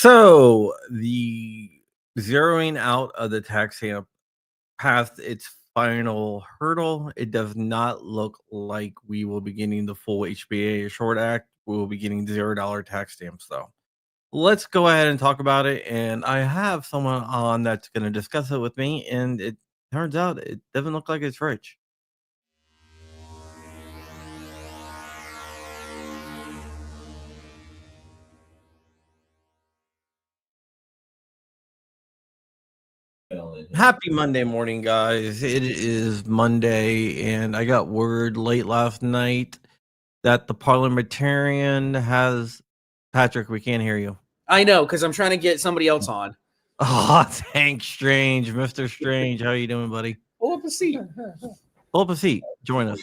So the zeroing out of the tax stamp passed its final hurdle. It does not look like we will be getting the full HBA Short Act. We will be getting $0 tax stamps, though. Let's go ahead and talk about it. And I have someone on that's going to discuss it with me. And it turns out it doesn't look like it's Rich. Happy Monday morning, guys. It is Monday, and I got word late last night that the parliamentarian has... Patrick, we can't hear you. I know, because I'm trying to get somebody else on. Oh, thanks, Strange. Mr. Strange, how you doing, buddy? Pull up a seat. Pull up a seat. Join us.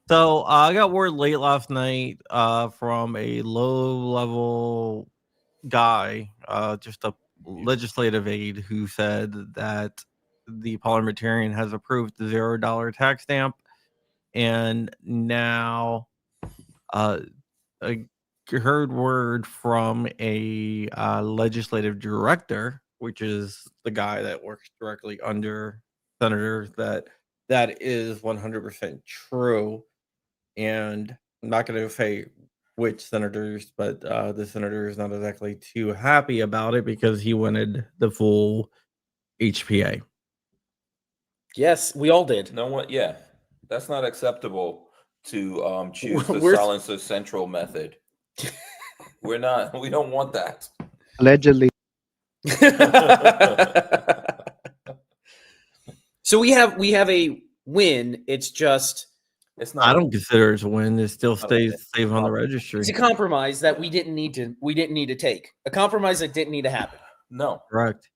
So I got word late last night from a low-level guy, just a legislative aide, who said that the parliamentarian has approved the $0 tax stamp, and now I heard word from a legislative director, which is the guy that works directly under senators, that is 100% true. And I'm not going to say which senators, but the senator is not exactly too happy about it because he wanted the full HPA. Yes, we all did. No one, yeah, that's not acceptable to choose the silencer central method. We don't want that. Allegedly. So we have a win. It's just It's not. I don't consider it a win. It still stays safe on the registry. It's a compromise that we didn't need to take. A compromise that didn't need to happen. No. Correct.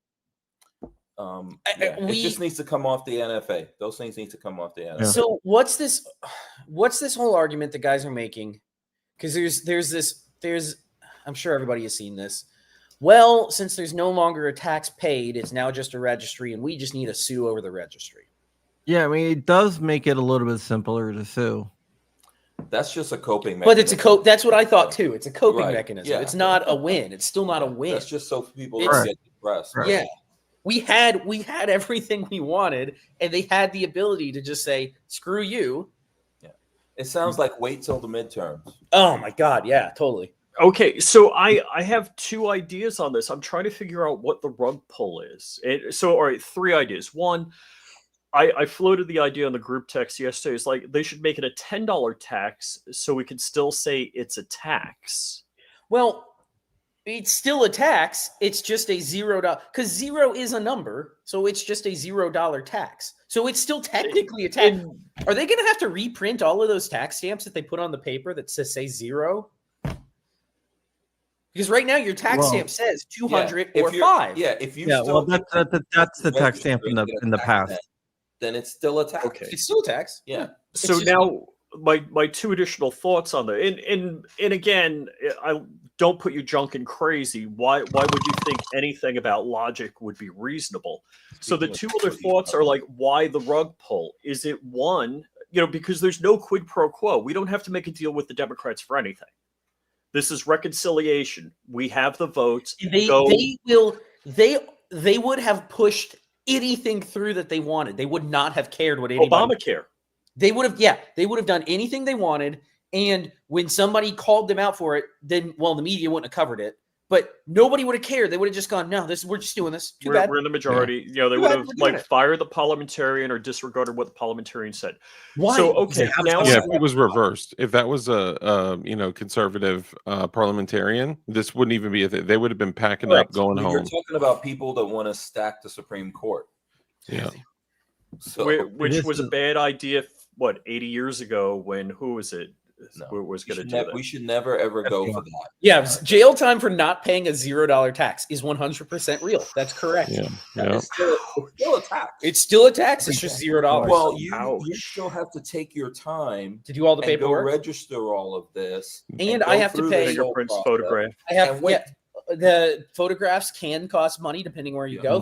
It just needs to come off the NFA. Those things need to come off the NFA. Yeah. So what's this whole argument that guys are making? Because there's I'm sure everybody has seen this. Well, since there's no longer a tax paid, it's now just a registry, and we just need to sue over the registry. Yeah, I mean, it does make it a little bit simpler to sue. That's just a coping mechanism. But it's that's what I thought too. It's a coping mechanism. Yeah. It's not a win. It's still not a win. That's just so people don't get depressed. Right. Yeah. We had everything we wanted, and they had the ability to just say, screw you. Yeah. It sounds like wait till the midterms. Oh my God, yeah, totally. Okay, so I have two ideas on this. I'm trying to figure out what the rug pull is. All right, three ideas. One, I floated the idea on the group text yesterday. It's like they should make it a $10 tax so we can still say it's a tax. Well, it's still a tax. It's just a $0 because 0 is a number, so it's just a $0 tax. So it's still technically a tax. Are they going to have to reprint all of those tax stamps that they put on the paper that say 0? Because right now your tax stamp says 200 or 5. Yeah, if you well, that's the tax stamp in the past. Then it's still a tax. Okay. It's still a tax. Yeah. So now my two additional thoughts on that, and again, I don't put you drunk and crazy. Why would you think anything about logic would be reasonable? So the two other thoughts are like, why the rug pull? Is it one, because there's no quid pro quo. We don't have to make a deal with the Democrats for anything. This is reconciliation. We have the votes. They would have pushed anything through that they wanted. They would not have cared what anybody. Obamacare. They would have done anything they wanted. And when somebody called them out for it, then the media wouldn't have covered it. But nobody would have cared. They would have just gone, no, we're just doing this. Too bad. We're in the majority. Yeah. They would have fired the parliamentarian or disregarded what the parliamentarian said. Why? So okay, now if it was reversed, if that was a conservative parliamentarian, this wouldn't even be a thing. They would have been packing up, going home. You're talking about people that want to stack the Supreme Court. Yeah. So which was a bad idea. 80 years ago when who was it? Was going to do that. We should never ever go for that. Yeah, jail time for not paying a $0 tax is 100% real. That's correct. Yeah. It's still a tax. It's still a tax. It's just $0. Well, you still have to take your time to do all the and paperwork, go register all of this, and I have to pay fingerprints, photograph. I have the photographs can cost money depending where you go.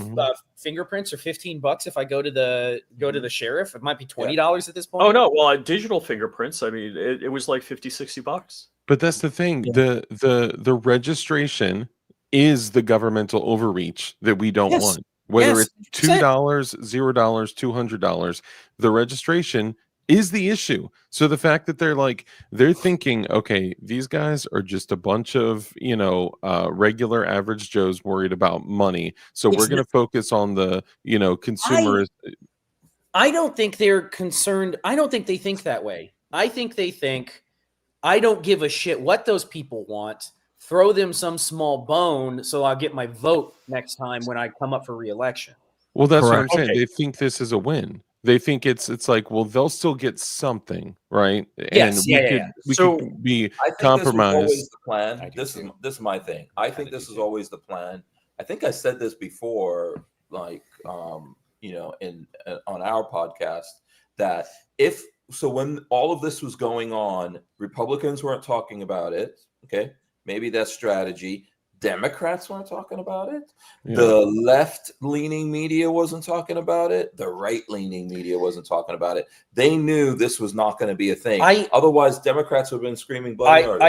Fingerprints are $15 if I go to the sheriff. It might be $20 at this point. Oh no, well, digital fingerprints. I mean, it was like $50-$60. But that's the thing. The registration is the governmental overreach that we don't want. Whether it's $2, $0, $200, the registration is the issue. So the fact that they're thinking, okay, these guys are just a bunch of, regular average Joes worried about money. So we're going to focus on the, consumers. I don't think they're concerned. I don't think they think that way. I think they think, I don't give a shit what those people want. Throw them some small bone so I'll get my vote next time when I come up for re-election. Well, that's what I'm saying. Okay. They think this is a win. They think it's like, well, they'll still get something, right? Yes, and we could be compromised. This was always the plan. This is my thing. I think this is always the plan. I think I said this before, on our podcast, that when all of this was going on, Republicans weren't talking about it. Okay. Maybe that's strategy. Democrats weren't talking about it. Yeah. The left-leaning media wasn't talking about it. The right-leaning media wasn't talking about it. They knew this was not going to be a thing. Otherwise, Democrats would have been screaming bloody murder.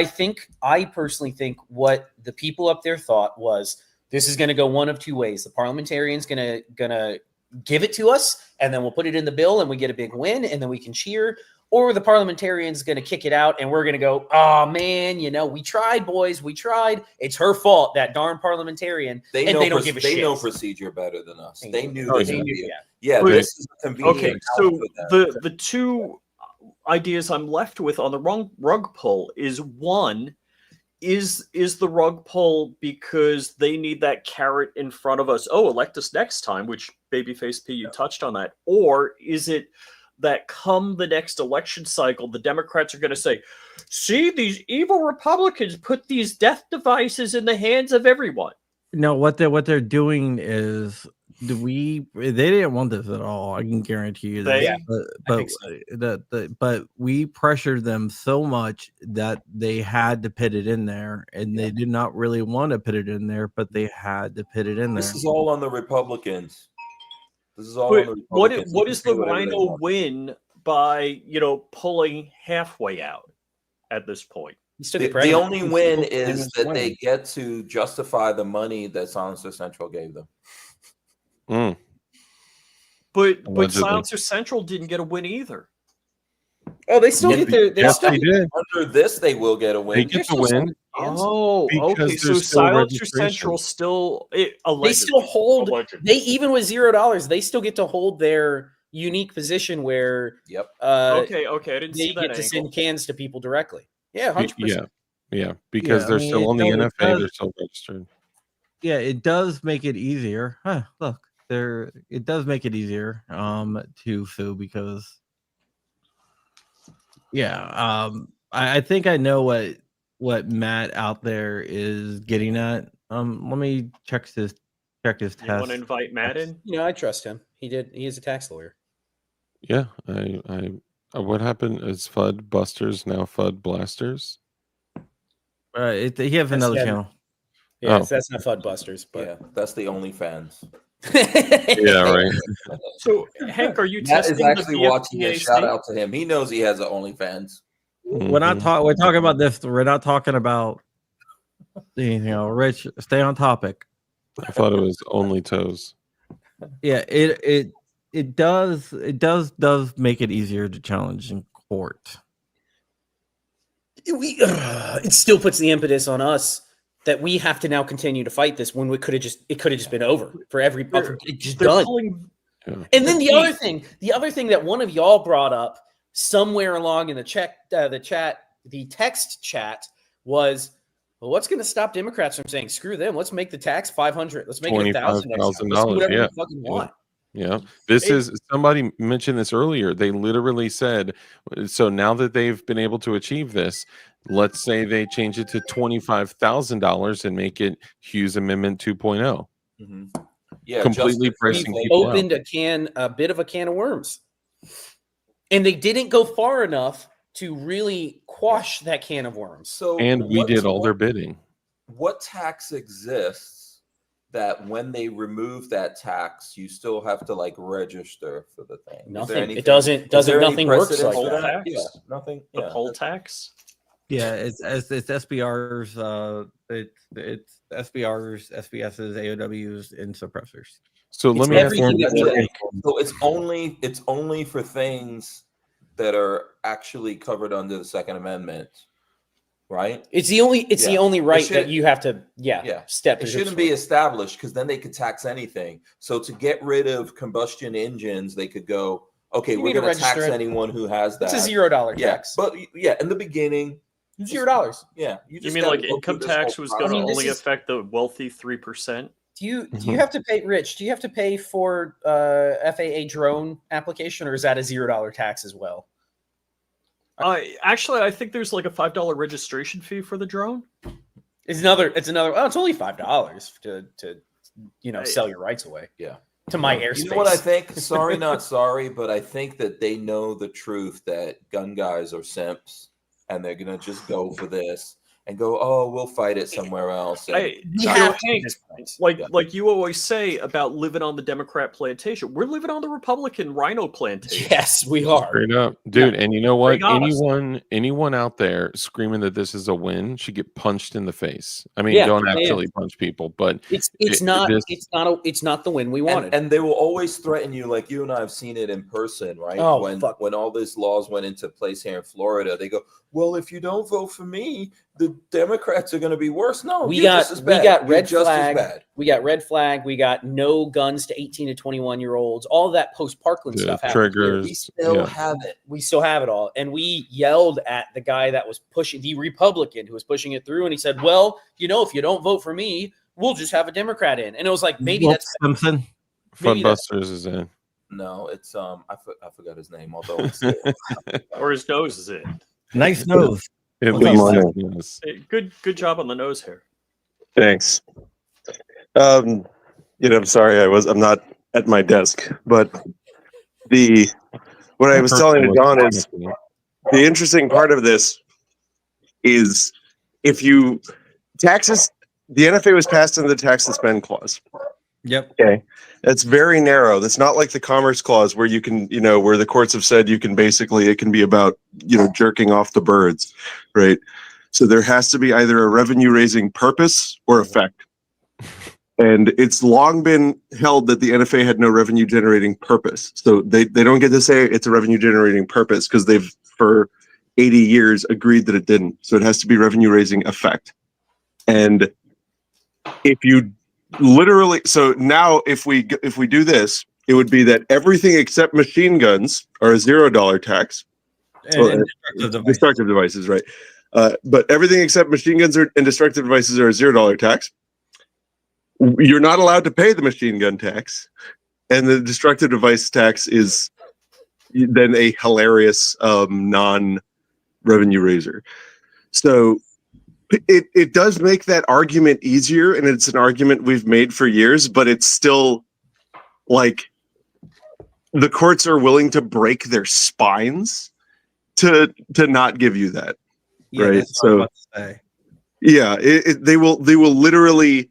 I personally think what the people up there thought was this is going to go one of two ways. The parliamentarians gonna give it to us, and then we'll put it in the bill, and we get a big win, and then we can cheer. Or the parliamentarians going to kick it out, and we're going to go, oh, man, we tried, boys. We tried. It's her fault, that darn parliamentarian. They don't give a shit. They know procedure better than us. They knew this would be this is convenient. Okay, so the two ideas I'm left with on the rug pull is, one, is the rug pull because they need that carrot in front of us? Oh, elect us next time, which Babyface P, you touched on that. Or is it that come the next election cycle, the Democrats are going to say, see, these evil Republicans put these death devices in the hands of everyone? No, what they're doing is they didn't want this at all. I can guarantee you that. But we pressured them so much that they had to put it in there, and they did not really want to put it in there, but they had to put it in there. This is all on the Republicans. This is all. What is the Rhino win by pulling halfway out at this point? The only win is that they get to justify the money that Silencer Central gave them. But Silencer Central didn't get a win either. Oh, they still get their. They did. Under this, they will get a win. They get the win. Oh, okay. So Silencer Central still they still hold. They even with $0, they still get to hold their unique position where. Yep. Okay. I didn't see that. They get to send cans to people directly. Yeah, 100%. Yeah. Because they're still on the NFA. They're still registered. Yeah, it does make it easier. Look, it does make it easier. To sue because. Yeah. I think I know what Matt out there is getting at. Let me check his test. You want to invite Matt in? I trust him. He is a tax lawyer. Yeah, I what happened is Fudbusters now Fudblasters. He has another channel. Yeah, that's not Fudbusters, but that's the OnlyFans. Yeah, right. So Hank, are you Matt testing is actually the watching it? Shout out to him. He knows he has an OnlyFans. We're talking about this. We're not talking about anything else. Rich, stay on topic. I thought it was only toes. Yeah, it does make it easier to challenge in court. It still puts the impetus on us that we have to now continue to fight this when it could have just been over for every just done. And then the other thing that one of y'all brought up somewhere along in the text chat was, well, what's going to stop Democrats from saying screw them? Let's make the tax $500. Let's make it $1,000. Yeah. We fucking want. Yeah. Somebody mentioned this earlier. They literally said, so now that they've been able to achieve this, let's say they change it to $25,000 and make it Hughes Amendment 2.0. Mm-hmm. Yeah, completely pressing people opened a bit of a can of worms. And they didn't go far enough to really quash that can of worms. And we did all their bidding. What tax exists that when they remove that tax, you still have to Nothing. It doesn't. Nothing works like that. Yeah, nothing. The poll tax. Yeah, it's SBRs, it's SBRs, SBSs, AOWs, and suppressors. So It's let me ask everything one. that we So it's only for things that are actually covered under the Second Amendment, right? It's the only right that you have to step. It shouldn't be established because then they could tax anything. So to get rid of combustion engines, they could go, okay, we're going to tax anyone who has that. It's a $0 tax. But in the beginning, $0. Yeah, You mean like income tax was going to only affect the wealthy 3%? Do you have to pay, Rich? Do you have to pay for FAA drone application, or is that a $0 tax as well? Actually, I think there's like a $5 registration fee for the drone. It's another. Oh, it's only $5 to sell your rights away. Yeah. To my airspace. You know what I think? Sorry, not sorry, but I think that they know the truth that gun guys are simps, and they're gonna just go for this and go, oh, we'll fight it somewhere else. Hank, like you always say about living on the Democrat plantation, we're living on the Republican rhino plantation. Yes, we are. Straight up, dude. Yeah. And you know what? Anyone out there screaming that this is a win should get punched in the face. I mean, don't actually punch people, but it's not the win we wanted. And they will always threaten you, like you and I have seen it in person, right? Oh, when all these laws went into place here in Florida, they go, well, if you don't vote for me, the Democrats are going to be worse. No, we got red flag. We got red flag. We got no guns to 18 to 21-year-olds. All that post-Parkland stuff happened. Triggers. We still have it. We still have it all. And we yelled at the guy that was pushing, the Republican who was pushing it through, and he said, well, if you don't vote for me, we'll just have a Democrat in. And it was like, maybe that's Simpson. Fudbusters is in. No, it's I forgot his name, although it's or his nose is in. Nice nose. Good job on the nose hair. Thanks. I'm sorry I'm not at my desk, but what I was telling to John is the interesting part of this is if you taxes, the NFA was passed under the tax and spend clause. Yep. Okay. That's very narrow. That's not like the Commerce Clause where you can, where the courts have said you can basically, it can be about, jerking off the birds, right? So there has to be either a revenue raising purpose or effect. And it's long been held that the NFA had no revenue generating purpose. So they don't get to say it's a revenue generating purpose because they've for 80 years agreed that it didn't. So it has to be revenue raising effect. And if you literally, so now if we do this, it would be that everything except machine guns are a $0 tax. And destructive devices, right? But everything except machine guns and destructive devices are a $0 tax. You're not allowed to pay the machine gun tax, and the destructive device tax is then a hilarious non-revenue raiser. So it does make that argument easier, and it's an argument we've made for years, but it's still like the courts are willing to break their spines to not give you that. Yeah, right? So yeah, they will literally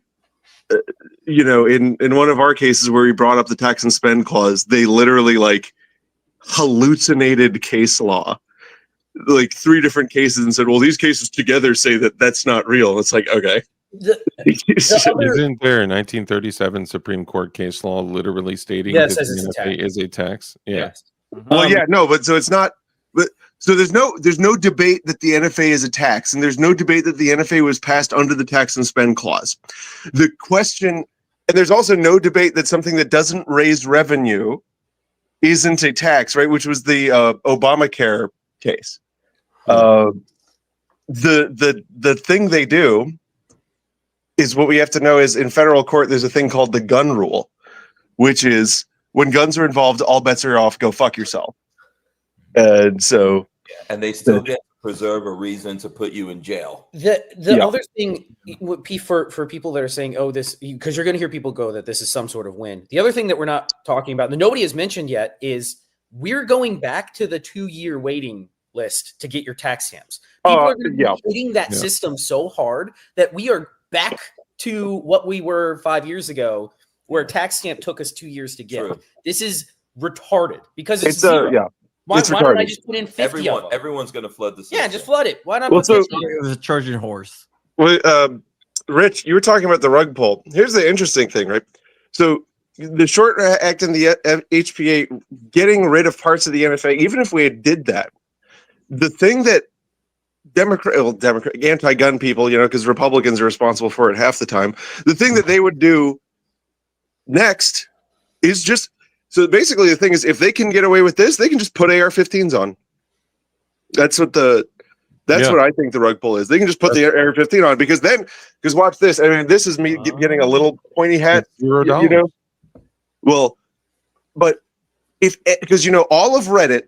in one of our cases where we brought up the tax and spend clause, they literally hallucinated case law, 3 different cases, and said, well, these cases together say that that's not real. And it's like, okay. Isn't there a 1937 Supreme Court case law literally stating that the NFA is a tax? Yeah. Yes. Well, yeah, no, but so it's not. But so there's no debate that the NFA is a tax, and there's no debate that the NFA was passed under the tax and spend clause. The question, and there's also no debate that something that doesn't raise revenue isn't a tax, right? Which was the Obamacare case. The thing they do is what we have to know is in federal court, there's a thing called the gun rule, which is when guns are involved, all bets are off. Go fuck yourself. And so, and they still get to preserve a reason to put you in jail. The other thing for people that are saying, oh, this, because you're going to hear people go that this is some sort of win. The other thing that we're not talking about that nobody has mentioned yet is we're going back to the 2-year waiting list to get your tax stamps. People are going to be hitting that system so hard that we are back to what we were 5 years ago, where a tax stamp took us 2 years to get. True. This is retarded because it's Why It's don't I retarded. just put in 50 of them? Everyone's going to flood the system. Yeah, just flood it. Why not Well, put so- 50? It was a Trojan horse. Well, Rich, you were talking about the rug pull. Here's the interesting thing, right? So the short act in the HPA, getting rid of parts of the NFA, even if we did that, the thing that anti-gun people, because Republicans are responsible for it half the time, the thing that they would do next is just, so basically the thing is, if they can get away with this, they can just put AR-15s on. That's what what I think the rug pull is. They can just put the AR-15 on because watch this. I mean, this is me getting a little pointy hat, $0. Well, but because all of Reddit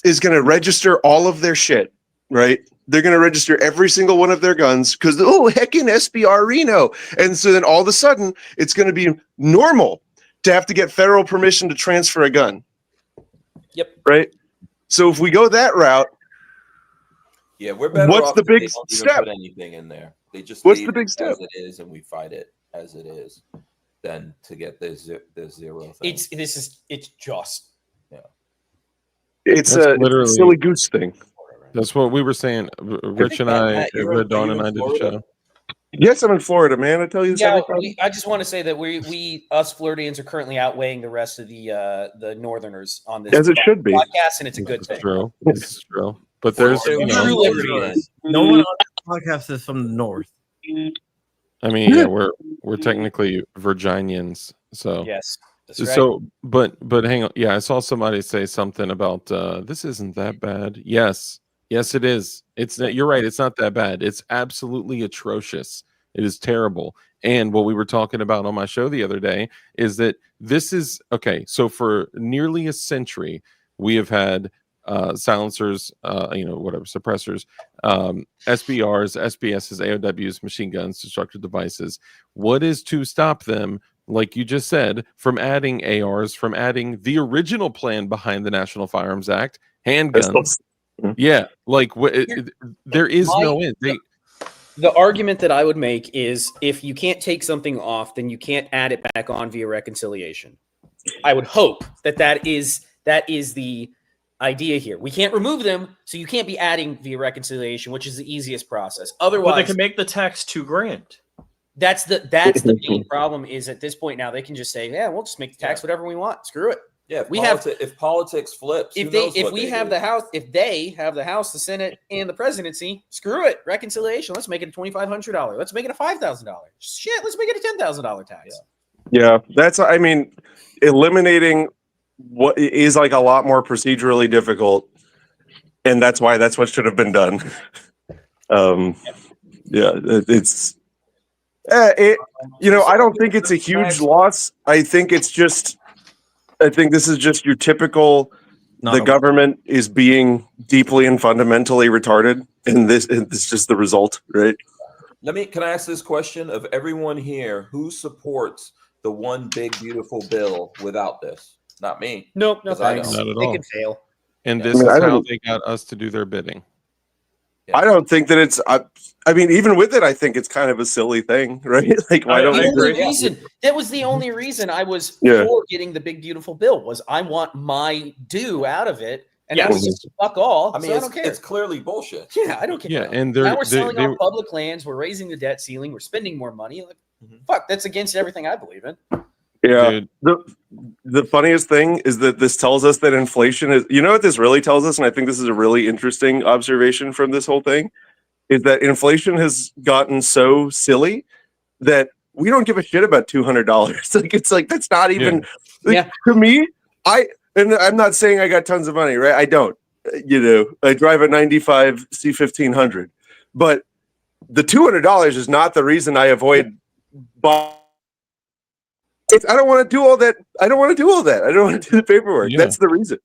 is going to register all of their shit, right? They're going to register every single one of their guns because heckin' SBR Reno, and so then all of a sudden it's going to be normal to have to get federal permission to transfer a gun. Yep. Right. So if we go that route. Yeah, we're better What's off the if they big don't even step? put anything in there. They just What's leave the big it step? as it is, and we fight it as it is. Than to get this zero thing. It's just. It's That's a literally- silly goose thing. That's what we were saying. Rich and I, Red Dawn and I did the show. Yes, I'm in Florida, man. I tell you this Yeah, every time. I just want to say that us Floridians are currently outweighing the rest of the Northerners on this As it should be. podcast, and it's a good This thing. is true. This is true. But there's, True liberty. No one on the podcast is from the north. I mean, yeah, we're technically Virginians, so Yes, that's right. so. But hang on, yeah, I saw somebody say something about this isn't that bad. Yes, it is. It's not, you're right. It's not that bad. It's absolutely atrocious. It is terrible. And what we were talking about on my show the other day is that this is okay. So for nearly a century, we have had silencers, whatever, suppressors, SBRs, SBSs, AOWs, machine guns, destructive devices. What is to stop them, like you just said, from adding ARs, from adding the original plan behind the National Firearms Act, handguns? Yeah, like there is no end. The argument that I would make is if you can't take something off, then you can't add it back on via reconciliation. I would hope that is the idea here. We can't remove them, so you can't be adding via reconciliation, which is the easiest process. Otherwise, But they can make the tax $2,000. that's the main problem. Is at this point now they can just say, yeah, we'll just make the tax whatever we want. Screw it. Yeah, if politics flips, If they have the House, the Senate, and the presidency, screw it. Reconciliation. Let's make it a $2,500. Let's make it a $5,000. Shit, let's make it a $10,000 tax. Yeah, eliminating what is like a lot more procedurally difficult, and that's what should have been done. It's I don't think it's a huge loss. I think this is just your typical. The government is being deeply and fundamentally retarded, and this is just the result, right? Can I ask this question of everyone here? Who supports the one big beautiful bill without this? Not me. Nope, no 'Cause I thanks. don't. Not at They all. can fail. And Yeah. this I mean, is I how don't- they got us to do their bidding. Yeah. I don't think that it's. I mean, even with it, I think it's kind of a silly thing, right? Like, why don't I The only agree. reason that was the only reason I was Yeah. for getting the big beautiful bill was I want my due out of it, and that Yes. was just fuck all. I mean, so I it's, don't care. it's clearly bullshit. Yeah, I don't care. Yeah, and Now we're selling off public lands. We're raising the debt ceiling. We're spending more money. Like, fuck, that's against everything I believe in. Yeah. Dude, The funniest thing is that this tells us that inflation is. You know what this really tells us, and I think this is a really interesting observation from this whole thing, is that inflation has gotten so silly that we don't give a shit about $200. Like it's like that's not even. Yeah. To me, and I'm not saying I got tons of money, right? I don't. I drive a '95 C1500, but the $200 is not the reason I avoid buying. I don't want to do all that. I don't want to do the paperwork. Yeah. That's the reason.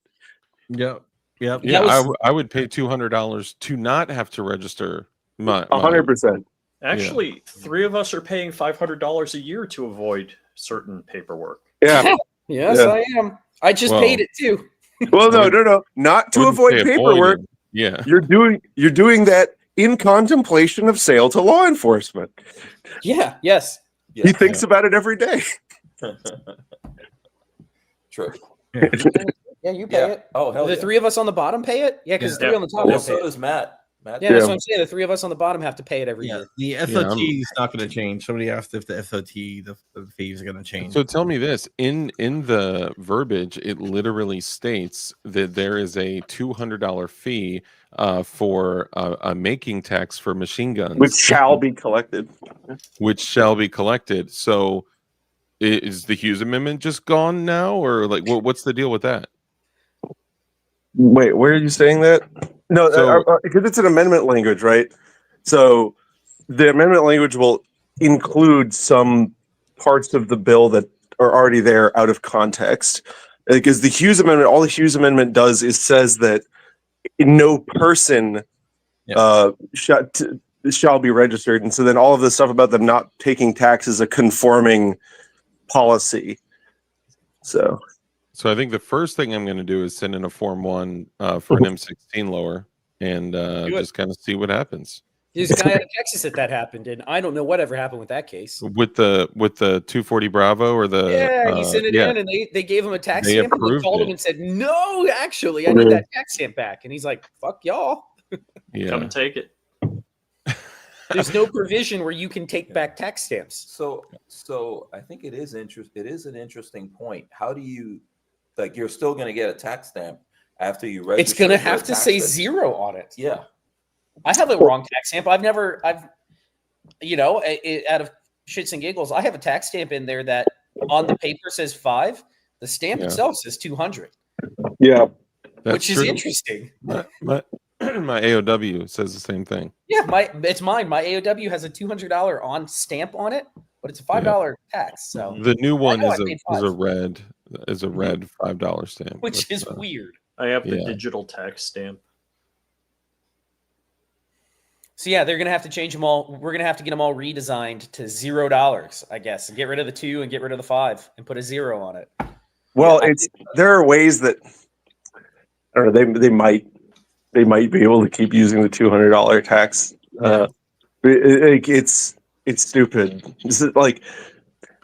Yep. yeah, That I would pay $200 to not have to register my 100%. Actually, 3 of us are paying $500 a year to avoid certain paperwork. Yeah. Yes, Yeah. I am. I just Well- paid it too. Well, no, not to Wouldn't avoid say paperwork. avoided. Yeah. You're doing that in contemplation of sale to law enforcement. Yeah. Yes. He thinks about it every day. True. Yeah, you pay it. Oh, hell The yeah. three of us on the bottom pay it? Yeah, because Yeah. the three on the top Well, don't pay so it. does Matt. Matt Yeah, that's Yeah. what I'm saying. The three of us on the bottom have to pay it every Yeah, year. the SOT is not going to change. Somebody asked if the SOT, the fees are going to change. So tell me this: in the verbiage, it literally states that there is a $200 fee for a making tax for machine guns, Which shall be collected. which shall be collected. So, is the Hughes Amendment just gone now, or like what's the deal with that? Wait, where are you saying that? No, So- because it's an amendment language, right? So the amendment language will include some parts of the bill that are already there out of context. Because the Hughes Amendment, all the Hughes Amendment does is says that no person shall be registered, and so then all of the stuff about them not taking tax is a conforming policy. So I think the first thing I'm going to do is send in a Form 1 for an M16 lower and just kind of see what happens. There's a guy out of Texas that happened, and I don't know whatever happened with that case. With the 240 Bravo or the Yeah, he sent it in, and they gave him a tax They stamp, and they approved called him it. and said, "No, actually, I need that tax stamp back." And he's like, "Fuck y'all." yeah. Come and take it. There's no provision where you can take back tax stamps. So I think it is It is an interesting point. How do you, like, you're still going to get a tax stamp after you register? It's going to for have a to tax say stamp? 0 on it. Yeah. I have a wrong tax stamp. I've out of shits and giggles, I have a tax stamp in there that on the paper says 5. The stamp Yeah. itself says 200, yeah, That's which is true. interesting. My AOW says the same thing. Yeah, it's mine. My AOW has a $200 on stamp on it, but it's a $5 tax. So, The new one know is I a paid is a $5. red $5 stamp, which That's, is weird. I have the Yeah. digital tax stamp. So yeah, they're gonna have to change them all. We're gonna have to get them all redesigned to $0, I guess, and get rid of the 2 and get rid of the 5 and put a 0 on it. well, Yeah. there are ways that, or they might be able to keep using the $200 tax. It's stupid.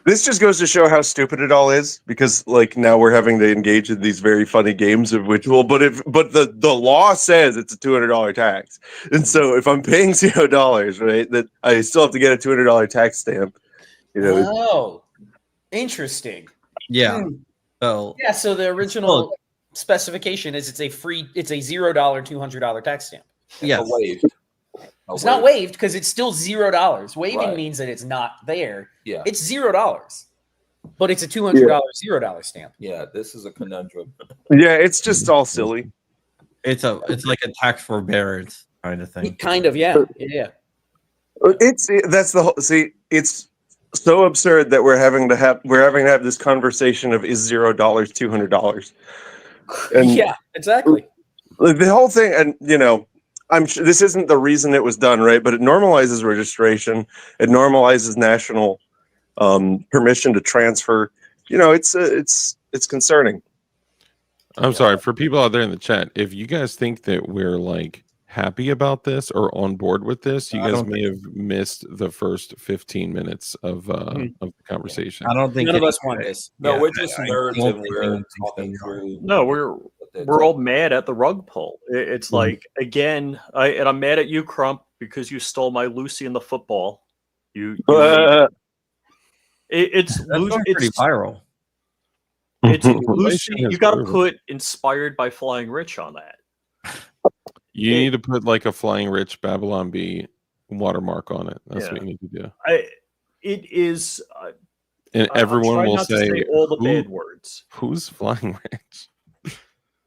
This just goes to show how stupid it all is, because like now we're having to engage in these very funny games of which but the law says it's a $200 tax, and so if I'm paying $0, right, that I still have to get a $200 tax stamp. Oh, interesting. Yeah. So Yeah, so the original specification is it's a $0 $200 tax stamp. yes. Waived. It's not waived because it's still $0. Waiving Right. means that it's not there. Yeah. It's $0, but it's a $200 $0 stamp. Yeah. This is a conundrum. Yeah, it's just all silly. It's like a tax forbearance kind of thing. Kind of, yeah. It's so absurd that we're having to have this conversation of is $0 $200. And Yeah, exactly. the whole thing, and I'm sure this isn't the reason it was done, right? But it normalizes registration. It normalizes national permission to transfer. It's concerning. I'm sorry for people out there in the chat. If you guys think that we're like happy about this or on board with this, you guys may have missed the first 15 minutes of the conversation. I don't think None of us want this. No, Yeah, we're just I nerds don't and think we're anyone thinks talking they are. through. No, we're all mad at the rug pull. It's like, again, I'm mad at you, Crump, because you stole my Lucy in the football. It's pretty viral. It's Relation Lucy. has You got to proven. put "inspired by Flying Rich" on that. You need to put like a Flying Rich Babylon Bee watermark on it. That's what you need to do. It is. And everyone will say, all the bad words. Who's Flying Rich?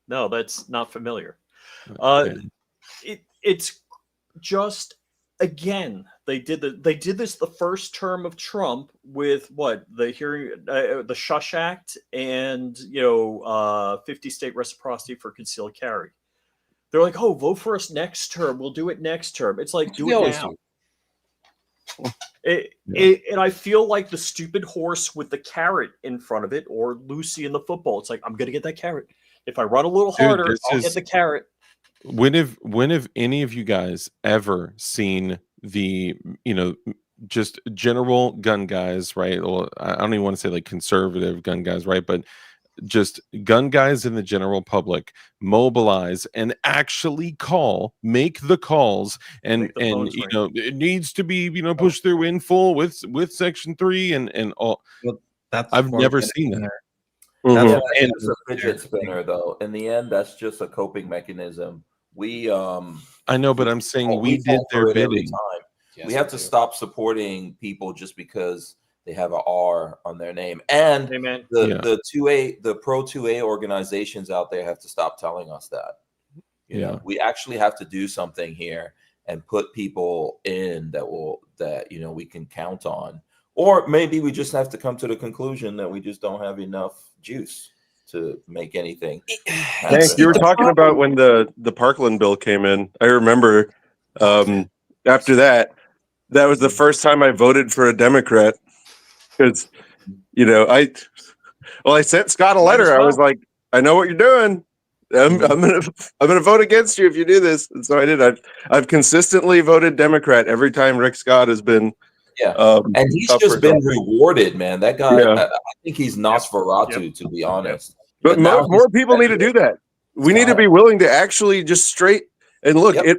No, that's not familiar. Okay. It's just, again, they did this the first term of Trump with what the Shush Act and 50 state reciprocity for concealed carry. They're like, oh, vote for us next term. We'll do it next term. It's like, do it now. And I feel like the stupid horse with the carrot in front of it, or Lucy in the football. It's like, I'm gonna get that carrot. If I run a little harder, I'll get the carrot. When have any of you guys ever seen the just general gun guys, right? Well, I don't even want to say like conservative gun guys, right? But just gun guys in the general public mobilize and actually make the calls, and phones ring. it needs to be pushed through in full with Section 3 and all. That's I've where never we're seen getting that. there. Yeah, That's that's what- just a fidget spinner, though. In the end, that's just a coping mechanism. I know, but I'm saying we did fall their for it every bidding. time. Yes, we have we to do. stop supporting people just because they have an R on their name. And Amen. the 2A, the pro 2A organizations out there have to stop telling us that. You know, we actually have to do something here and put people in that we can count on. Or maybe we just have to come to the conclusion that we just don't have enough juice to make anything. Hank, you were talking about when the Parkland bill came in. I remember after that was the first time I voted for a Democrat, because I sent Scott a letter. I was like, I know what you're doing. I'm gonna vote against you if you do this. And so I did. I've consistently voted Democrat every time Rick Scott has been. And he's just been rewarded, man. That guy, Yeah. I think he's Nosferatu, to be honest. But more people need to do that. We need to be willing to actually just straight and look it.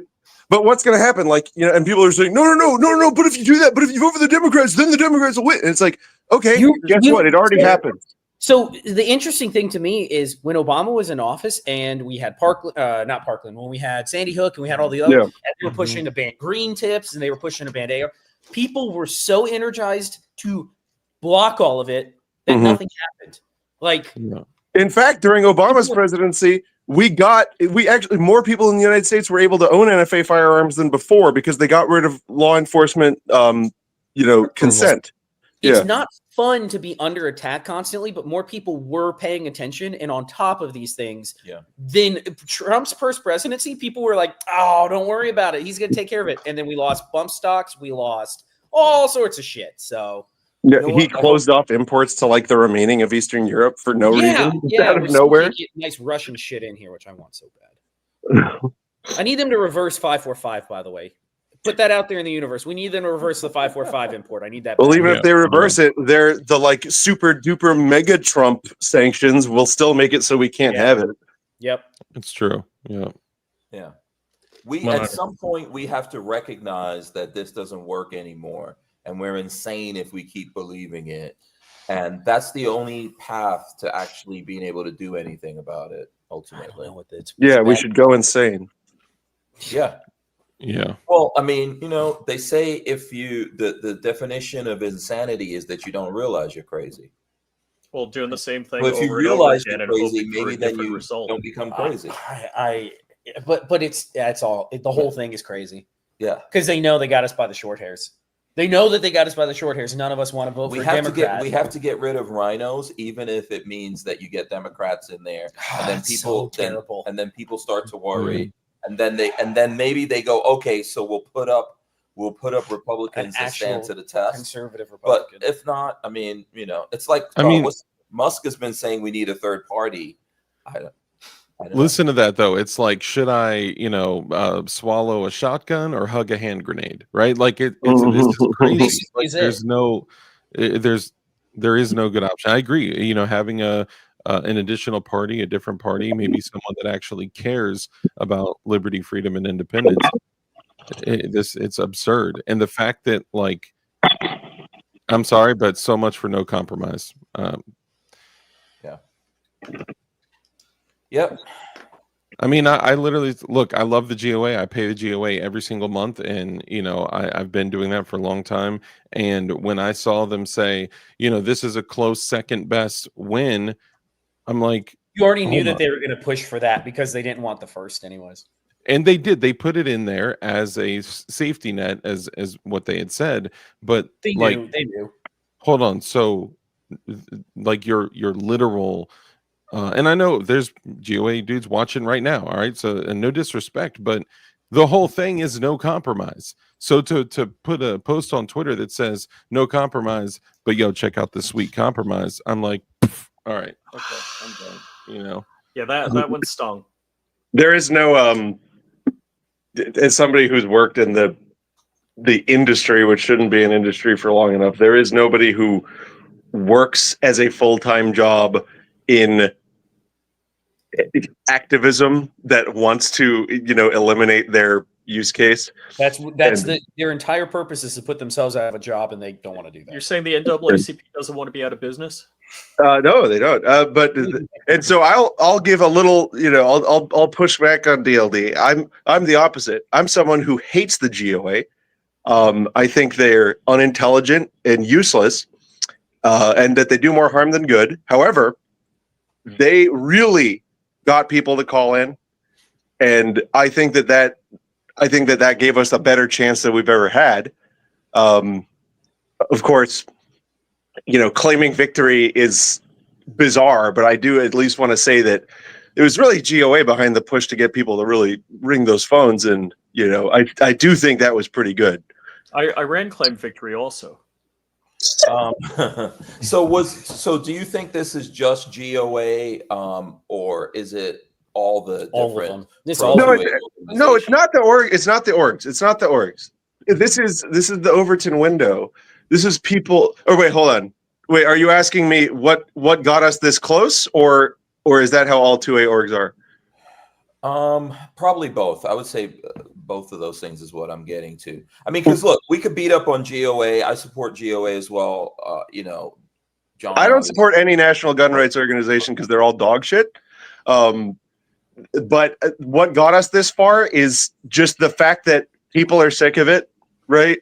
But what's going to happen? And people are saying, no. But if you do that, but if you vote for the Democrats, then the Democrats will win. And it's like, okay, guess what? It already happened. So the interesting thing to me is when Obama was in office and we had not Parkland, when we had Sandy Hook and we had all the other, and they were pushing to ban green tips and they were pushing to ban AR. People were so energized to block all of it that nothing happened. In fact, during Obama's presidency, we actually more people in the United States were able to own NFA firearms than before because they got rid of law enforcement, consent. It's not fun to be under attack constantly, but more people were paying attention and on top of these things. Then Trump's first presidency, people were like, oh, don't worry about it. He's going to take care of it. And then we lost bump stocks. We lost all sorts of shit. So he closed off imports to the remaining of Eastern Europe for no reason. Out of nowhere. Get nice Russian shit in here, which I want so bad. I need them to reverse 545, by the way. Put that out there in the universe. We need them to reverse the 545 import. I need that. Well, even if they reverse it, they're the super duper mega Trump sanctions will still make it so we can't have it. Yep. It's true. Yeah. At some point we have to recognize that this doesn't work anymore, and we're insane if we keep believing it. And that's the only path to actually being able to do anything about it ultimately. We should go insane. Yeah. Yeah. Well, I mean, they say if the definition of insanity is that you don't realize you're crazy. Well, doing the same thing. But if you realize you're crazy, maybe then you don't become crazy. But that's all. The whole thing is crazy. Yeah. Because they know they got us by the short hairs. They know that they got us by the short hairs. None of us want to vote for Democrats. We have to get rid of rhinos, even if it means that you get Democrats in there, and then people start to worry. And then maybe they go, okay, so we'll put up Republicans that stand to the test, conservative Republicans. But if not, I mean, it's like Musk has been saying we need a third party. I don't Listen to that though. It's like, should I, swallow a shotgun or hug a hand grenade? Right? It's crazy. There is no good option. I agree. Having an additional party, a different party, maybe someone that actually cares about liberty, freedom, and independence. It's absurd. And the fact that I'm sorry, but so much for no compromise. Yep. I mean, I literally look. I love the GOA. I pay the GOA every single month, and I've been doing that for a long time. And when I saw them say, this is a close second best win, I'm like, you already knew that they were going to push for that because they didn't want the first, anyways. And they did. They put it in there as a safety net, as what they had said. But they knew. Hold on. So, your literal. And I know there's GOA dudes watching right now. All right. So, and no disrespect, but the whole thing is no compromise. So to put a post on Twitter that says no compromise, but check out this sweet compromise. I'm like, all right, okay, I'm done. Yeah, that one stung. There is no as somebody who's worked in the industry, which shouldn't be an industry for long enough, there is nobody who works as a full-time job in activism that wants to, eliminate their use case. That's And- their entire purpose is to put themselves out of a job, and they don't want to do that. You're saying the NAACP doesn't want to be out of business? No, they don't. And so I'll give a little, I'll push back on DLD. I'm the opposite. I'm someone who hates the GOA. I think they're unintelligent and useless, and that they do more harm than good. However, they really got people to call in, and I think that gave us a better chance than we've ever had. Of course, claiming victory is bizarre, but I do at least want to say that it was really GOA behind the push to get people to really ring those phones, and I do think that was pretty good. Iran claimed victory also. So do you think this is just GOA, or is it all the different? No, it's not the org. It's not the orgs. It's not the orgs. This is the Overton window. This is people. Oh wait, hold on. Wait, are you asking me what got us this close, or is that how all 2A orgs are? Probably both. I would say both of those things is what I'm getting to. I mean, because look, we could beat up on GOA. I support GOA as well. John. I don't support any national gun rights organization because they're all dog shit. But what got us this far is just the fact that people are sick of it, right?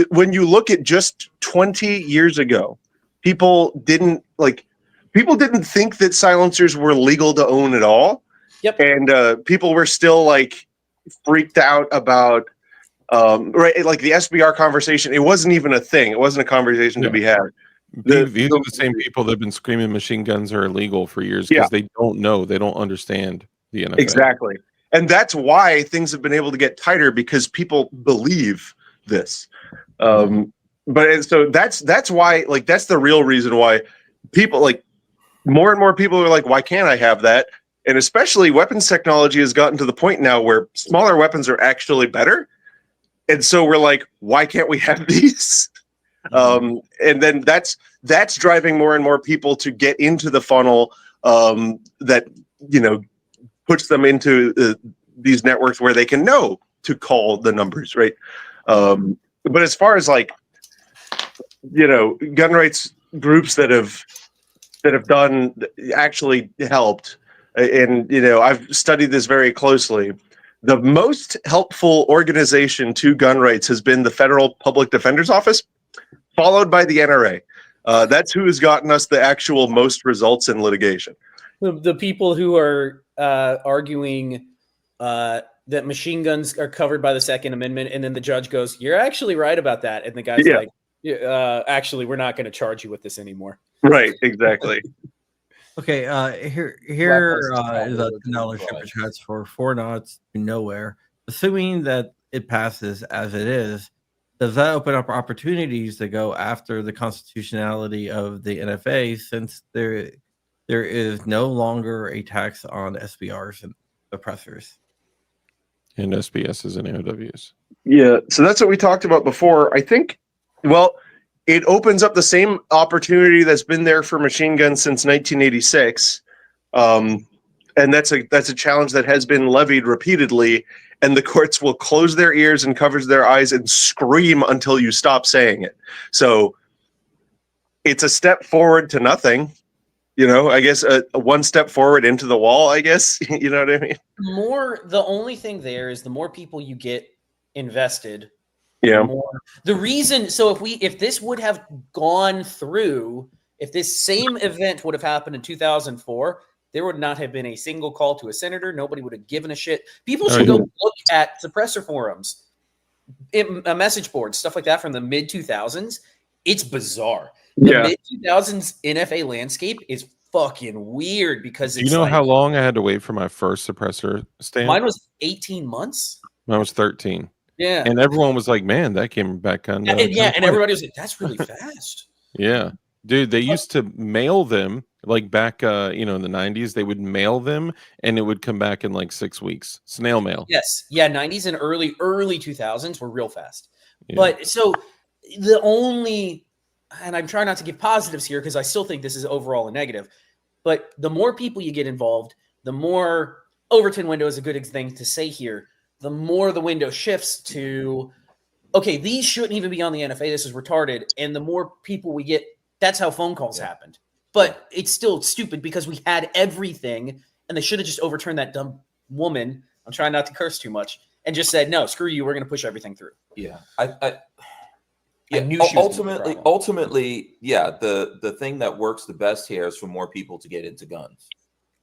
When you look at just 20 years ago, people didn't think that silencers were legal to own at all. Yep. And people were still freaked out about right, like the SBR conversation. It wasn't even a thing. It wasn't a conversation to be had. These are the same people that have been screaming machine guns are illegal for years because they don't know, they don't understand the NFA. Exactly. And that's why things have been able to get tighter, because people believe this. So that's why, that's the real reason why people more and more people are like, why can't I have that? And especially weapons technology has gotten to the point now where smaller weapons are actually better. And so we're like, why can't we have these? And then that's driving more and more people to get into the funnel that, puts them into these networks where they can know to call the numbers, right? But as far as gun rights groups that have done actually helped, and I've studied this very closely. The most helpful organization to gun rights has been the Federal Public Defender's Office, followed by the NRA. That's who has gotten us the actual most results in litigation. The people who are arguing that machine guns are covered by the Second Amendment, and then the judge goes, "You're actually right about that," and the guy's like, "Actually, we're not going to charge you with this anymore." Right, exactly. Okay, here is a $10 shipper chats for 4 knots to nowhere. Assuming that it passes as it is, does that open up opportunities to go after the constitutionality of the NFA, since there is no longer a tax on SBRs and oppressors and SBSs and AOWs? Yeah, so that's what we talked about before. I think, it opens up the same opportunity that's been there for machine guns since 1986, and that's a challenge that has been levied repeatedly, and the courts will close their ears and cover their eyes and scream until you stop saying it. So it's a step forward to nothing, I guess a one step forward into the wall, I guess. You know what I mean? The only thing there is the more people you get invested, the reason. So if this would have gone through, if this same event would have happened in 2004, there would not have been a single call to a senator. Nobody would have given a shit. People should go look at suppressor forums, message boards, stuff like that from the mid 2000s. It's bizarre. The mid 2000s NFA landscape is fucking weird because it's. Do you know how long I had to wait for my first suppressor stamp? Mine was 18 months. Mine was 13. Yeah. And everyone was like, man, that came back on. And everybody was like, that's really fast. Yeah. Dude, they used to mail them back, in the 90s. They would mail them and it would come back in 6 weeks. Snail mail. Yes. Yeah. 90s and early 2000s were real fast. Yeah. But so the only, and I'm trying not to give positives here because I still think this is overall a negative. But the more people you get involved, the more Overton window is a good thing to say here. The more the window shifts to, okay, these shouldn't even be on the NFA. This is retarded. And the more people we get, that's how phone calls happened. But it's still stupid because we had everything, and they should have just overturned that dumb woman. I'm trying not to curse too much, and just said, no, screw you. We're going to push everything through. Yeah. I knew she was ultimately, yeah, the thing that works the best here is for more people to get into guns.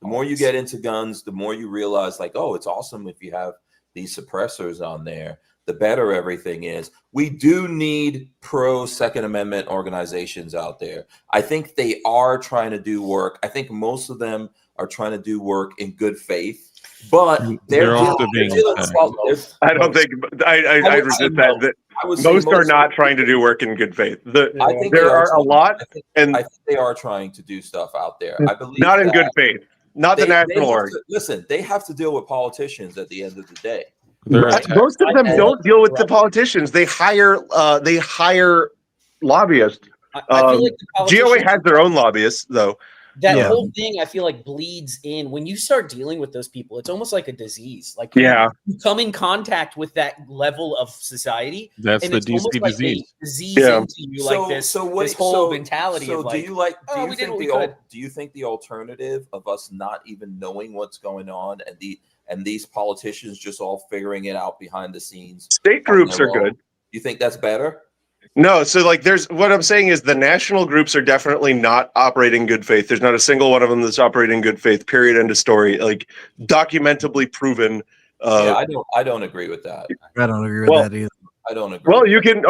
The more you get into guns, the more you realize, like, oh, it's awesome if you have these suppressors on there, the better everything is. We do need pro Second Amendment organizations out there. I think they are trying to do work. I think most of them are trying to do work in good faith, but They're also being I don't think I resist that. Most are not trying to do work in good faith. I think there are a lot, and I think they are trying to do stuff out there. I believe not in good faith. Not the national org. Listen, they have to deal with politicians at the end of the day. Most of them don't deal with the politicians. They hire lobbyists. I feel like the GOA has their own lobbyists, though. That whole thing, I feel like, bleeds in. When you start dealing with those people, it's almost like a disease. Like, you come in contact with that level of society. That's and the it's DC almost like disease. Disease into you, like this whole mentality so of like, do you think the alternative of us not even knowing what's going on and these politicians just all figuring it out behind the scenes? State groups are good. You think that's better? No, so like what I'm saying is the national groups are definitely not operating in good faith. There's not a single one of them that's operating in good faith, period, end of story. Like documentably proven. I don't agree with that. I don't agree with that either. I don't agree. Well, you can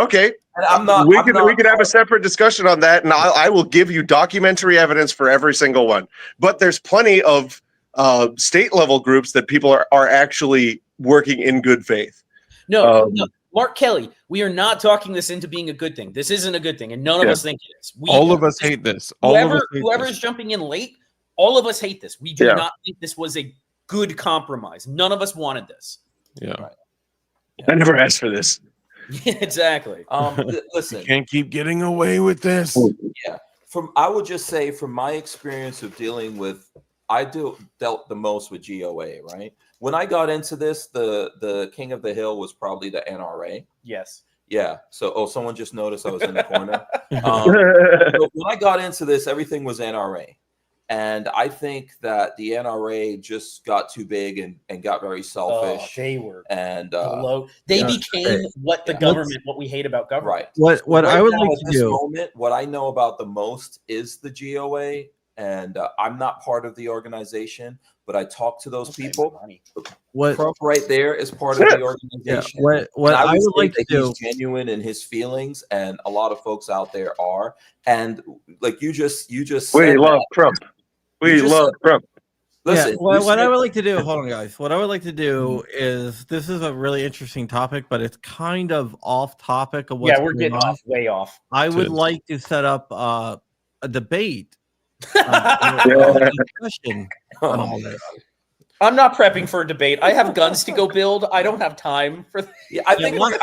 we can have a separate discussion on that, and I will give you documentary evidence for every single one. But there's plenty of state level groups that people are actually working in good faith. No. Mark Kelly, we are not talking this into being a good thing. This isn't a good thing, and none of us think it is. All of us hate this. Whoever is jumping in late, all of us hate this. We do not think this was a good compromise. None of us wanted this. Yeah. Right. I never asked for this. Exactly. Listen, you can't keep getting away with this. Yeah. I would just say, from my experience of dealing with, dealt the most with GOA, right? When I got into this, the king of the hill was probably the NRA. Yes. Yeah. So, someone just noticed I was in the corner. So when I got into this, everything was NRA. And I think that the NRA just got too big and got very selfish. They were. And they became what the government, what we hate about government. Right. What right I would now, like at to this do. moment, what I know about the most is the GOA. And I'm not part of the organization, but I talk to those people. What Crump right there is part of the organization. Yeah, what I would like to do, he's genuine in his feelings, and a lot of folks out there are. And like you just We love Crump. We love Crump. Listen, what I would like to do, hold on, guys. What I would like to do is, this is a really interesting topic, but it's kind of off topic of what's we're getting way off. I would like to set up a debate. Discussion on all this. I'm not prepping for a debate. I have guns to go build. I don't have time for. I think we're at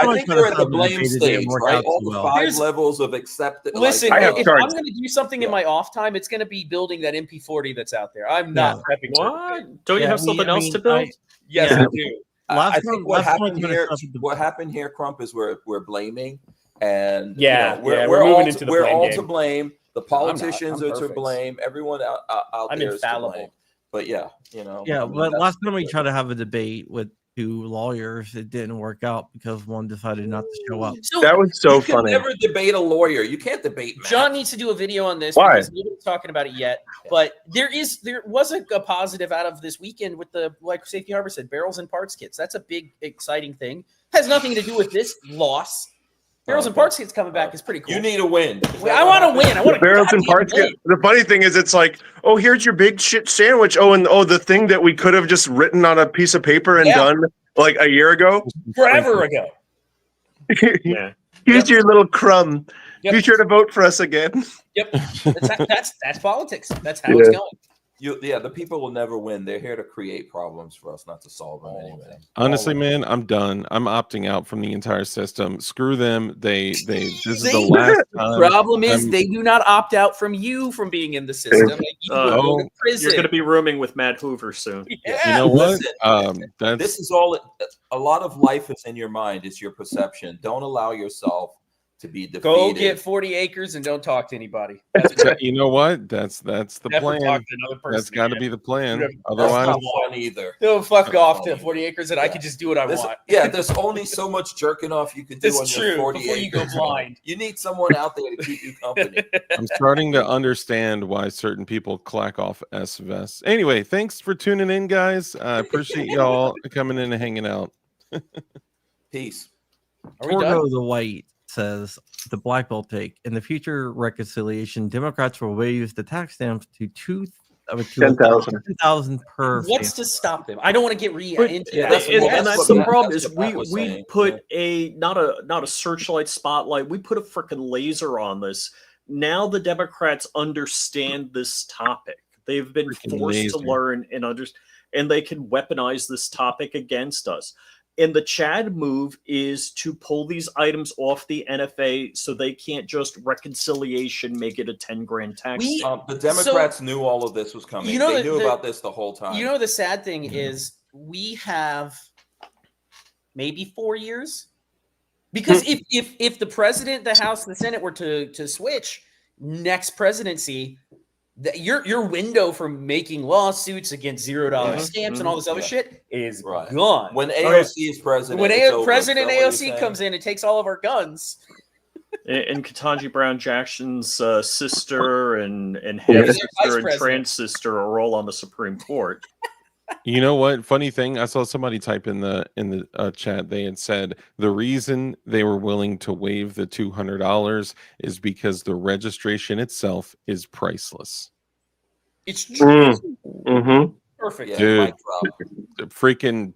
the blame stage, right? All the 5 levels of acceptance. Listen, if I'm going to do something in my off time, it's going to be building that MP40 that's out there. I'm not prepping. What? Don't you have something else to build? Yes, I do. I think what happened here, Crump, is we're blaming, and we're all to blame. The politicians are to blame. Everyone out there is to blame. But but last time we tried to have a debate with 2 lawyers, it didn't work out because one decided not to show up. So that was so You can funny. never debate a lawyer. You can't debate Matt. John needs to do a video on this. Why? Because nobody's talking about it yet. But there was a positive out of this weekend with the, like Safety Harbor said, barrels and parts kits. That's a big, exciting thing. Has nothing to do with this loss. Barrels and parts kits coming back is pretty cool. You need a win. I want to win. I want to barrels and parts kit. The funny thing is, it's like, oh, here's your big shit sandwich. Oh, and the thing that we could have just written on a piece of paper and done like a year ago, forever ago. Here's your little crumb. Be sure to vote for us again. Yep, that's politics. That's how it's going. The people will never win. They're here to create problems for us, not to solve them anyway. Honestly, man, I'm done. I'm opting out from the entire system. Screw them. This is the See? last time. Problem is, they do not opt out from you from being in the system. And you will go to prison. You're going to be rooming with Matt Hoover soon. Yeah. You know what? Listen, this is all. A lot of life is in your mind. It's your perception. Don't allow yourself to be defeated. Go get 40 acres and don't talk to anybody. You know what? That's the Never plan. talk to another person That's got to again. be the plan. That's Otherwise, not fun either. No, fuck That's off not to fun 40 acres and I can just do what I want. There's only so much jerking off you can do That's on true. your 40 Before acres. you go blind. You need someone out there to keep you company. I'm starting to understand why certain people clack off S vests. Anyway, thanks for tuning in, guys. I appreciate y'all coming in and hanging out. Peace. Are we done? Torgo the White says the black belt take in the future reconciliation, Democrats will raise the tax stamps to 10,000 per. What's to stop them? I don't want to get into Yeah, that. That's the problem. that's Is what Matt was we saying. put a not a searchlight spotlight. We put a freaking laser on this. Now the Democrats understand this topic. They've been Freaking forced laser. to learn and understand, and they can weaponize this topic against us. And the Chad move is to pull these items off the NFA so they can't just reconciliation make it a 10 grand tax. The Democrats knew all of this was coming. You know, they knew about this the whole time. You know, the sad thing is we have maybe 4 years. Because if the president, the House, and the Senate were to switch next presidency, your window for making lawsuits against $0 stamps and all this other shit is gone. When AOC is president, when it's over. President Is that what you're AOC saying? comes in and takes all of our guns. And Ketanji Brown Jackson's sister and half Vice sister and President. trans sister are all on the Supreme Court. You know what? Funny thing, I saw somebody type in the chat. They had said the reason they were willing to waive the $200 is because the registration itself is priceless. It's true. Mm-hmm. Perfect. Yeah, Dude. mic drop. Freaking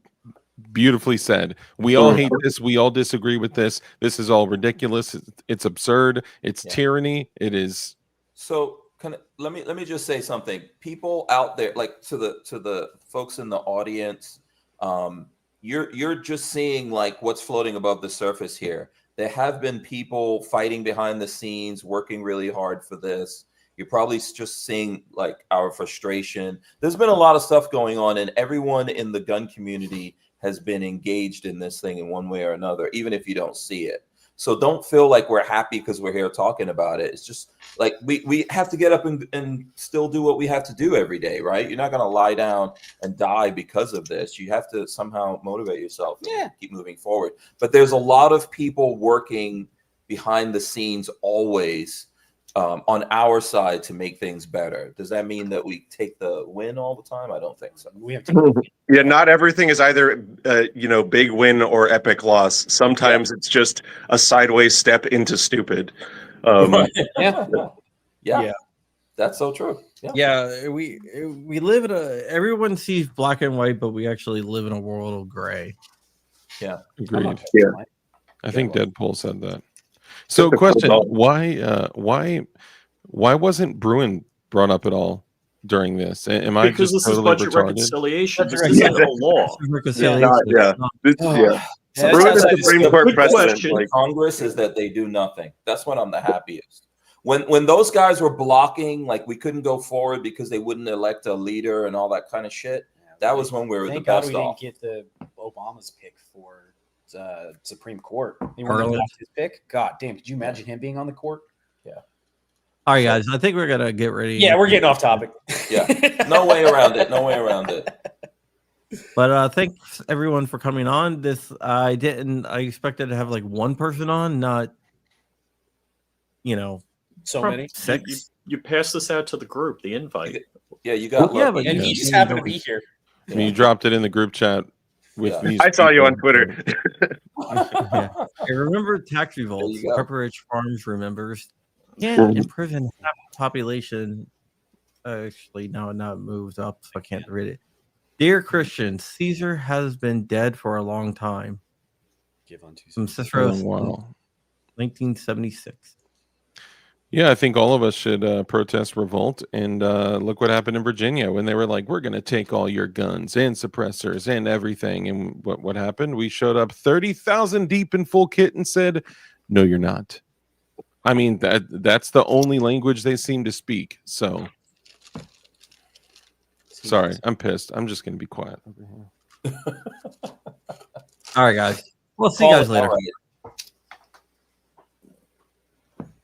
beautifully said. We all hate this. We all disagree with this. This is all ridiculous. It's absurd. It's tyranny. It is. So let me just say something. People out there, like to the folks in the audience, you're just seeing like what's floating above the surface here. There have been people fighting behind the scenes, working really hard for this. You're probably just seeing like our frustration. There's been a lot of stuff going on, and everyone in the gun community has been engaged in this thing in one way or another, even if you don't see it. So don't feel like we're happy because we're here talking about it. It's just like we have to get up and still do what we have to do every day, right? You're not going to lie down and die because of this. You have to somehow motivate yourself and keep moving forward. But there's a lot of people working behind the scenes always on our side to make things better. Does that mean that we take the win all the time? I don't think so. We have to. Yeah, not everything is either big win or epic loss. Sometimes it's just a sideways step into stupid. Yeah, that's so true. Yeah, we live in everyone sees black and white, but we actually live in a world of gray. Yeah, Agreed. Yeah. I think Deadpool said that. So, question: why wasn't Bruin brought up at all during this? Am I Because just this totally is budget retarded? reconciliation. That's This right. isn't a law. Bruin is the Supreme Court Good precedent. question. Like, Congress is that they do nothing. That's when I'm the happiest. When those guys were blocking, like we couldn't go forward because they wouldn't elect a leader and all that kind of shit. That was when we were the Thank God best we off. didn't get the Obama's pick for Supreme Court. He Garland. lost his pick. God damn! Could you imagine him being on the court? All right, guys, I think we're gonna get ready. Yeah, we're getting off topic. Yeah, no way around it. No way around it. But thanks everyone for coming on. This I expected to have like one person on, not So many. six. You pass this out to the group, the invite. Yeah, you got. Yeah, lucky. but And he just happened to be here. I mean, you dropped it in the group chat with these. I saw you people. on Twitter. Yeah. Hey, remember tax revolts? you go. Pepperidge Farms remembers. Yeah, in prison, half the population. Actually, no, not moved up, so I can't read it. Dear Christians, Caesar has been dead for a long time. Give unto From Cicero, Oh, wow. 1976. Yeah, I think all of us should protest, revolt, and look what happened in Virginia when they were like, "We're going to take all your guns and suppressors and everything." And what happened? We showed up 30,000 deep in full kit and said, "No, you're not." I mean, that's the only language they seem to speak. So, sorry, I'm pissed. I'm just going to be quiet over here. All right, guys. We'll see you guys later. All right.